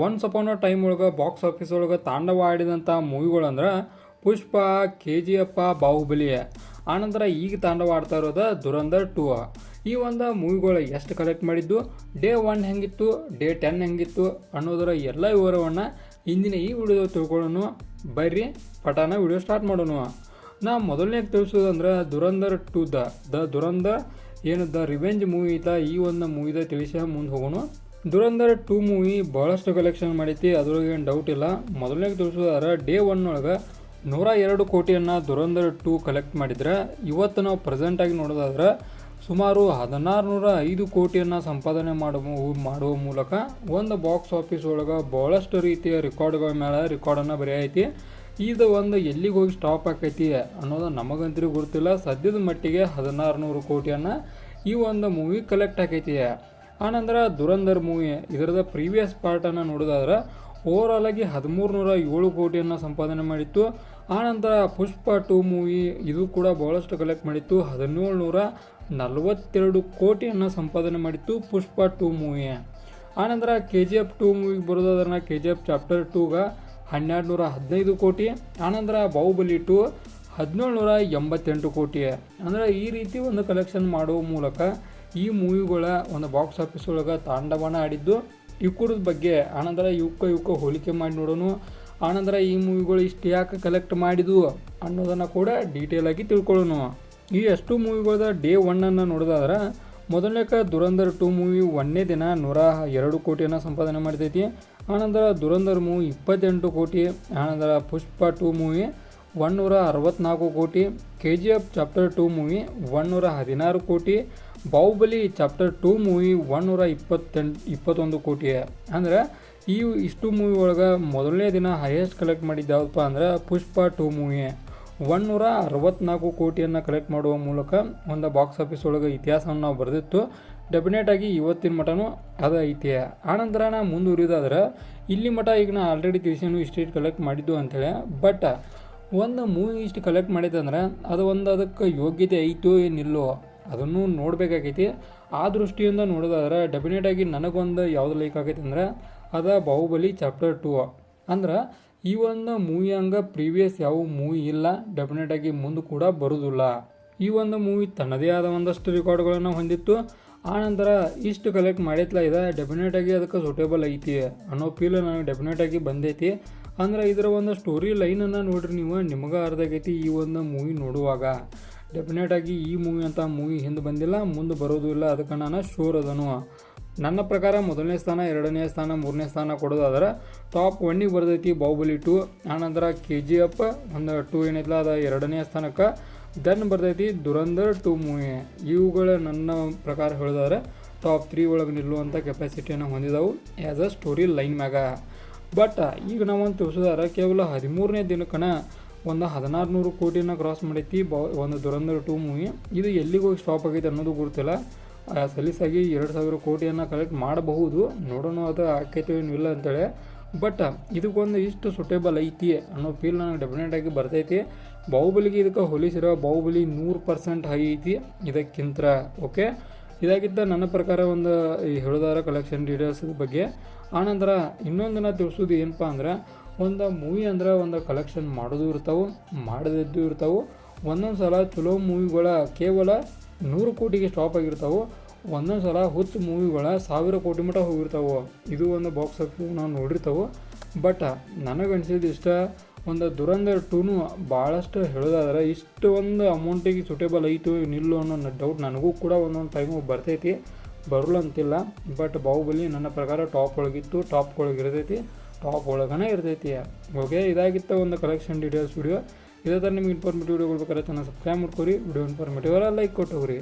Once upon ಅ time ಒಳಗೆ box office ಒಳಗೆ ತಾಂಡವ ಆಡಿದಂಥ ಮೂವಿಗಳಂದ್ರೆ ಪುಷ್ಪ, KGF, Bahubali. ಆನಂತರ ಈಗ ತಾಂಡವ ಆಡ್ತಾ ಇರೋದು ದುರಂಧರ್ 2. ಈ ಒಂದು ಮೂವಿಗಳು ಎಷ್ಟು ಕಲೆಕ್ಟ್ ಮಾಡಿದ್ದು, ಡೇ 1 ಹೆಂಗಿತ್ತು, ಡೇ 10 ಹೆಂಗಿತ್ತು ಅನ್ನೋದರ ಎಲ್ಲ ವಿವರವನ್ನು ಇಂದಿನ ಈ ವಿಡಿಯೋ ತಿಳ್ಕೊಳ್ಳೋಣ. ಬರ್ರಿ ಪಟಾನ ವಿಡಿಯೋ ಸ್ಟಾರ್ಟ್ ಮಾಡೋಣ. ನಾ ಮೊದಲನೇ ತಿಳಿಸೋದಂದ್ರೆ ದುರಂಧರ್ 2 ದ ದುರಂಧರ್ ಏನು ದ ರಿವೆಂಜ್ ಮೂವಿ ಐತಾ, ಈ ಒಂದು ಮೂವಿದ ತಿಳಿಸಿ ಮುಂದೆ ಹೋಗೋಣ. ದುರಂಧರ್ 2 ಮೂವಿ ಭಾಳಷ್ಟು ಕಲೆಕ್ಷನ್ ಮಾಡೈತಿ, ಅದ್ರೊಳಗೆ ಏನು ಡೌಟ್ ಇಲ್ಲ. ಮೊದಲನೇ ತಿಳಿಸೋದಾದ್ರೆ ಡೇ 1 ಒಳಗೆ 102 ಕೋಟಿಯನ್ನು ದುರಂಧರ್ 2 ಕಲೆಕ್ಟ್ ಮಾಡಿದ್ರೆ, ಇವತ್ತು ನಾವು ಪ್ರೆಸೆಂಟಾಗಿ ನೋಡೋದಾದ್ರೆ ಸುಮಾರು 1605 ಕೋಟಿಯನ್ನು ಸಂಪಾದನೆ ಮಾಡುವ ಮೂಲಕ ಒಂದು ಬಾಕ್ಸ್ ಆಫೀಸ್ ಒಳಗೆ ಭಾಳಷ್ಟು ರೀತಿಯ ರೆಕಾರ್ಡ್ಗಳ ಮೇಲೆ ರೆಕಾರ್ಡನ್ನು ಬರೆಯೈತಿ. ಇದು ಒಂದು ಎಲ್ಲಿಗೆ ಹೋಗಿ ಸ್ಟಾಪ್ ಆಕೈತಿ ಅನ್ನೋದು ನಮಗಂತೂ ಗೊತ್ತಿಲ್ಲ. ಸದ್ಯದ ಮಟ್ಟಿಗೆ 1600 ಕೋಟಿಯನ್ನು ಈ ಒಂದು ಮೂವಿ ಕಲೆಕ್ಟ್ ಆಕೈತಿ. ಆನಂತರ ದುರಂಧರ್ ಮೂವಿ ಇದರದ ಪ್ರೀವಿಯಸ್ ಪಾರ್ಟನ್ನು ನೋಡೋದಾದ್ರೆ ಓವರಾಲ್ ಆಗಿ 1307 ಕೋಟಿಯನ್ನು ಸಂಪಾದನೆ ಮಾಡಿತ್ತು. ಆನಂತರ ಪುಷ್ಪ 2 ಮೂವಿ ಇದು ಕೂಡ ಭಾಳಷ್ಟು ಕಲೆಕ್ಟ್ ಮಾಡಿತ್ತು, 1742 ಕೋಟಿಯನ್ನು ಸಂಪಾದನೆ ಮಾಡಿತ್ತು ಪುಷ್ಪ 2 ಮೂವಿ. ಆನಂತರ KGF 2 ಮೂವಿಗೆ ಬರೋದಾದ್ರೆ KGF ಚಾಪ್ಟರ್ 2ಗೆ 1215 ಕೋಟಿ. ಆನಂತರ ಬಾಹುಬಲಿ 2 1788 ಕೋಟಿ. ಅಂದರೆ ಈ ರೀತಿ ಒಂದು ಕಲೆಕ್ಷನ್ ಮಾಡುವ ಮೂಲಕ ಈ ಮೂವಿಗಳ ಒಂದು ಬಾಕ್ಸ್ ಆಫೀಸ್ ಒಳಗೆ ತಾಂಡವನ ಆಡಿದ್ದು. ಇವ್ಕುರದ ಬಗ್ಗೆ ಆನಂತರ ಇವಕ್ಕೆ ಹೋಲಿಕೆ ಮಾಡಿ ನೋಡೋಣ. ಆನಂತರ ಈ ಮೂವಿಗಳು ಇಷ್ಟು ಯಾಕೆ ಕಲೆಕ್ಟ್ ಮಾಡಿದ್ವು ಅನ್ನೋದನ್ನು ಕೂಡ ಡೀಟೇಲ್ ಆಗಿ ತಿಳ್ಕೊಳ್ಳೋಣ. ಈ ಎಷ್ಟು ಮೂವಿಗಳದ ಡೇ 1 ನೋಡೋದಾದ್ರೆ ಮೊದಲನೇಕ ದುರಂಧರ್ 2 ಮೂವಿ 1ನೇ ದಿನ 102 ಕೋಟಿಯನ್ನು ಸಂಪಾದನೆ ಮಾಡ್ತೈತಿ. ಆನಂತರ ದುರಂಧರ್ ಮೂವಿ 28 ಕೋಟಿ. ಆನಂತರ ಪುಷ್ಪ 2 ಮೂವಿ 164 ಕೋಟಿ. KGF ಚಾಪ್ಟರ್ 2 ಮೂವಿ 116 ಕೋಟಿ. ಬಾಹುಬಲಿ ಚಾಪ್ಟರ್ 2 ಮೂವಿ 121 ಕೋಟಿ. ಅಂದರೆ ಇಷ್ಟು ಮೂವಿ ಒಳಗೆ ಮೊದಲನೇ ದಿನ ಹೈಯೆಸ್ಟ್ ಕಲೆಕ್ಟ್ ಮಾಡಿದ್ದು ಯಾವುದಪ್ಪ ಅಂದ್ರೆ ಪುಷ್ಪ 2 ಮೂವಿ 164 ಕೋಟಿಯನ್ನು ಕಲೆಕ್ಟ್ ಮಾಡುವ ಮೂಲಕ ಒಂದು ಬಾಕ್ಸ್ ಆಫೀಸ್ ಒಳಗೆ ಇತಿಹಾಸವನ್ನು ನಾವು ಬರೆದಿತ್ತು. ಡೆಫಿನೆಟಾಗಿ ಇವತ್ತಿನ ಮಟನೂ ಅದು ಐತಿ. ಆನಂತರ ನಾ ಮುಂದುವರಿಯೋದಾದ್ರೆ ಇಲ್ಲಿ ಮಟ ಈಗ ನಾ ಆಲ್ರೆಡಿ ತಿಳಿಸೇನು ಇಷ್ಟು ಕಲೆಕ್ಟ್ ಮಾಡಿದ್ದು ಅಂಥೇಳಿ. ಬಟ್ ಒಂದು ಮೂವಿ ಇಷ್ಟು ಕಲೆಕ್ಟ್ ಮಾಡಿದೆ ಅಂದ್ರೆ ಅದು ಒಂದು ಅದಕ್ಕೆ ಯೋಗ್ಯತೆ ಐತೋ ಏನಿಲ್ಲೋ ಅದನ್ನು ನೋಡಬೇಕಾಗೈತಿ. ಆ ದೃಷ್ಟಿಯಿಂದ ನೋಡೋದಾದ್ರೆ ಡೆಫಿನೆಟಾಗಿ ನನಗೊಂದು ಯಾವ್ದು ಲೈಕ್ ಆಗೈತೆ ಅಂದ್ರೆ ಅದು ಬಾಹುಬಲಿ ಚಾಪ್ಟರ್ 2. ಅಂದ್ರೆ ಈ ಒಂದು ಮೂವಿ ಹಂಗೆ ಪ್ರೀವಿಯಸ್ ಯಾವ ಮೂವಿ ಇಲ್ಲ, ಡೆಫಿನೆಟಾಗಿ ಮುಂದೆ ಕೂಡ ಬರೋದಿಲ್ಲ. ಈ ಒಂದು ಮೂವಿ ತನ್ನದೇ ಆದ ಒಂದಷ್ಟು ರೆಕಾರ್ಡ್ಗಳನ್ನು ಹೊಂದಿತ್ತು. ಆನಂತರ ಇಷ್ಟು ಕಲೆಕ್ಟ್ ಮಾಡೈತ್ಲ ಇದೆ, ಡೆಫಿನೆಟಾಗಿ ಅದಕ್ಕೆ ಸೂಟೇಬಲ್ ಐತಿ ಅನ್ನೋ ಫೀಲ್ ನನಗೆ ಡೆಫಿನೆಟಾಗಿ ಬಂದೈತಿ. ಅಂದ್ರೆ ಇದರ ಒಂದು ಸ್ಟೋರಿ ಲೈನನ್ನು ನೋಡ್ರಿ ನೀವು, ನಿಮಗೆ ಅರ್ಧ ಆಗೈತಿ ಈ ಒಂದು ಮೂವಿ ನೋಡುವಾಗ. ಡೆಫಿನೆಟಾಗಿ ಈ ಮೂವಿ ಅಂತ ಮೂವಿ ಹಿಂದೆ ಬಂದಿಲ್ಲ, ಮುಂದೆ ಬರೋದು ಇಲ್ಲ, ಅದಕ್ಕೆ ನಾನು ಶೋರ್ ಅದನು. ನನ್ನ ಪ್ರಕಾರ ಮೊದಲನೇ ಸ್ಥಾನ, 2ನೇ ಸ್ಥಾನ, 3ನೇ ಸ್ಥಾನ ಕೊಡೋದಾದ್ರೆ ಟಾಪ್ 1ಗೆ ಬರ್ತೈತಿ ಬಾಹುಬಲಿ 2. ಆನಂತರ KGF ಒಂದು 2 ಏನೈತಲ್ಲ ಅದು 2ನೇ ಸ್ಥಾನಕ್ಕೆ. ದೆನ್ ಬರ್ತೈತಿ ದುರಂಧರ್ 2 ಮೂವಿ. ಇವುಗಳು ನನ್ನ ಪ್ರಕಾರ ಹೇಳಿದಾದ್ರೆ ಟಾಪ್ 3 ಒಳಗೆ ನಿಲ್ಲುವಂಥ ಕೆಪಾಸಿಟಿಯನ್ನು ಹೊಂದಿದವು ಆ್ಯಸ್ ಅ ಸ್ಟೋರಿ ಲೈನ್ ಮ್ಯಾಗ. ಬಟ್ ಈಗ ನಾವೊಂದು ತಿಳಿಸೋದಾದ್ರೆ ಕೇವಲ 13ನೇ ದಿನಕ್ಕನ ಒಂದು 1600 ಕೋಟಿನ ಕ್ರಾಸ್ ಮಾಡೈತಿ ಒಂದು ದುರಂಧರ್ 2 ಮೂವಿ. ಇದು ಎಲ್ಲಿಗೆ ಹೋಗಿ ಸ್ಟಾಪ್ ಆಗೈತೆ ಅನ್ನೋದು ಗೊತ್ತಿಲ್ಲ. ಸಲೀಸಾಗಿ 2000 ಕೋಟಿಯನ್ನು ಕಲೆಕ್ಟ್ ಮಾಡಬಹುದು, ನೋಡೋಣ ಅದು ಆಕೈತೆ ಏನು ಇಲ್ಲ ಅಂತೇಳಿ. ಬಟ್ ಇದಕ್ಕೊಂದು ಇಷ್ಟು ಸೂಟೇಬಲ್ ಐತಿ ಅನ್ನೋ ಫೀಲ್ ನನಗೆ ಡೆಫಿನೆಟಾಗಿ ಬರ್ತೈತಿ. ಬಾಹುಬಲಿಗೆ ಇದಕ್ಕೆ ಹೋಲಿಸಿರೋ ಬಾಹುಬಲಿ 100% ಹೈ ಐತಿ ಇದಕ್ಕಿಂತ. ಓಕೆ, ಇದಾಗಿದ್ದ ನನ್ನ ಪ್ರಕಾರ ಒಂದು ಹೇಳೋದಾರ ಕಲೆಕ್ಷನ್ ಡೀಟೇಲ್ಸ್ ಬಗ್ಗೆ. ಆನಂತರ ಇನ್ನೊಂದು ನಾ ತಿಳಿಸೋದು ಏನಪ್ಪ ಅಂದ್ರೆ ಒಂದು ಮೂವಿ ಅಂದ್ರೆ ಒಂದು ಕಲೆಕ್ಷನ್ ಮಾಡೋದು ಇರ್ತಾವೆ, ಮಾಡದಿದ್ದು ಇರ್ತಾವೆ. ಒಂದೊಂದು ಸಲ ಚಲೋ ಮೂವಿಗಳ ಕೇವಲ 100 ಕೋಟಿಗೆ ಸ್ಟಾಪ್ ಆಗಿರ್ತಾವೆ, ಒಂದೊಂದು ಸಲ ಹುಚ್ಚು ಮೂವಿಗಳ 1000 ಕೋಟಿ ಮಟ್ಟ ಹೋಗಿರ್ತಾವೆ. ಇದು ಒಂದು ಬಾಕ್ಸ್ ಆಫೀಸ್ ನಾವು ನೋಡಿರ್ತಾವೆ. ಬಟ್ ನನಗನ್ಸಿದ್ದು ಇಷ್ಟ, ಒಂದು ದುರಂಧರ್ 2 ಭಾಳಷ್ಟು ಹೇಳೋದಾದ್ರೆ ಇಷ್ಟು ಒಂದು ಅಮೌಂಟಿಗೆ ಸೂಟೇಬಲ್ ಐತು ನಿಲ್ಲು ಅನ್ನೋ ಡೌಟ್ ನನಗೂ ಕೂಡ ಒಂದೊಂದು ಟೈಮು ಬರ್ತೈತಿ, ಬರಲ್ಲ ಅಂತಿಲ್ಲ. ಬಟ್ ಬಾಹುಬಲಿ ನನ್ನ ಪ್ರಕಾರ ಟಾಪ್ ಒಳಗಿತ್ತು, ಟಾಪ್ ಒಳಗೆ ಇರ್ತೈತಿ, ಟಾಪ್ ಒಳಗನೇ ಇರ್ತೈತಿ. ಓಕೆ, ಇದಾಗಿತ್ತು ಒಂದು ಕಲೆಕ್ಷನ್ ಡೀಟೇಲ್ಸ್ ವಿಡಿಯೋ. ಇದೇ ಥರ ನಿಮ್ಗೆ ಇನ್ಫಾರ್ಮೇಟಿವ್ ವಿಡಿಯೋ ಕೊಡ್ಬೇಕಾದ್ರೆ ಚಾನಲ್ ಸಬ್ಸ್ಕ್ರೈಬ್ ಮಾಡ್ಕೊರಿ. Video informative like ಕೊಟ್ಟೋಗ್ರಿ.